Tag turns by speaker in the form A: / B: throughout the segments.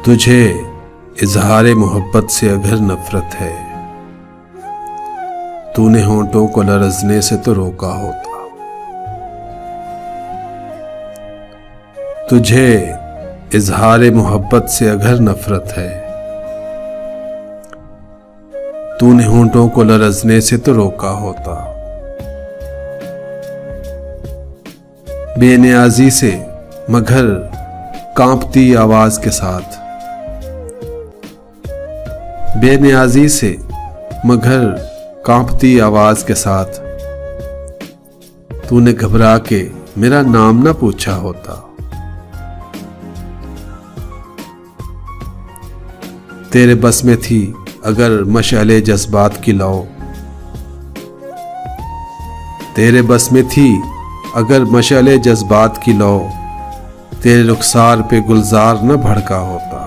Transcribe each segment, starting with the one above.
A: तुझे इजहार मोहब्बत से अगर नफरत है, तूने होंठों को लरजने से तो रोका होता। तुझे इजहार मोहब्बत से अगर नफरत है, तूने होंठों को लरजने से तो रोका होता। बेनियाजी से मगर कांपती आवाज के साथ, बेनियाजी से मगर कांपती आवाज के साथ, तूने घबरा के मेरा नाम ना पूछा होता। तेरे बस में थी अगर मशाले जज्बात की लौ, तेरे बस में थी अगर मशाले जज्बात की लौ, तेरे रुखसार पे गुलजार न भड़का होता।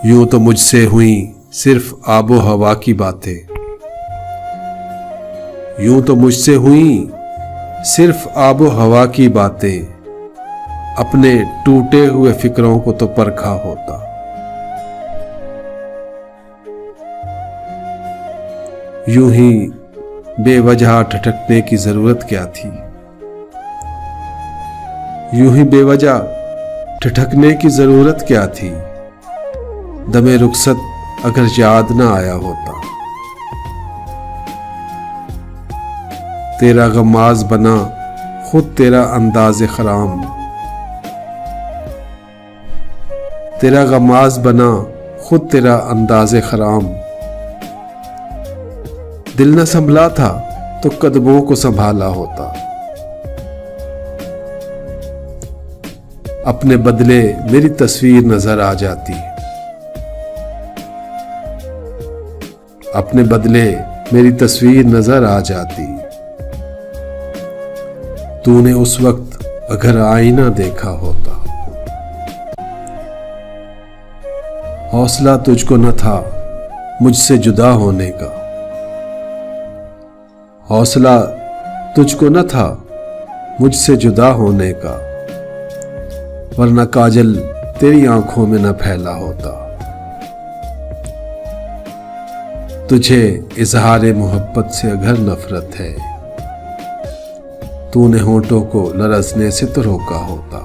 A: यूं तो मुझसे हुई सिर्फ आबो हवा की बातें, यूं तो मुझसे हुई सिर्फ आबो हवा की बातें, अपने टूटे हुए फिक्रों को तो परखा होता। यूं ही बेवजह ठटकने की जरूरत क्या थी, यूं ही बेवजह ठिठकने की जरूरत क्या थी, दमे रुखसत अगर याद ना आया होता। तेरा गमाज बना खुद तेरा अंदाज़े खराम, तेरा गमाज बना खुद तेरा अंदाज़े खराम, दिल न संभला था तो कदमों को संभाला होता। अपने बदले मेरी तस्वीर नजर आ जाती, अपने बदले मेरी तस्वीर नजर आ जाती। तूने उस वक्त अगर आईना देखा होता। हौसला तुझको न था मुझसे जुदा होने का, हौसला तुझको न था मुझसे जुदा होने का, वरना काजल तेरी आंखों में न फैला होता। तुझे इजहार मोहब्बत से अगर नफरत है, तूने होंठों को लरजने से तो रोका होता।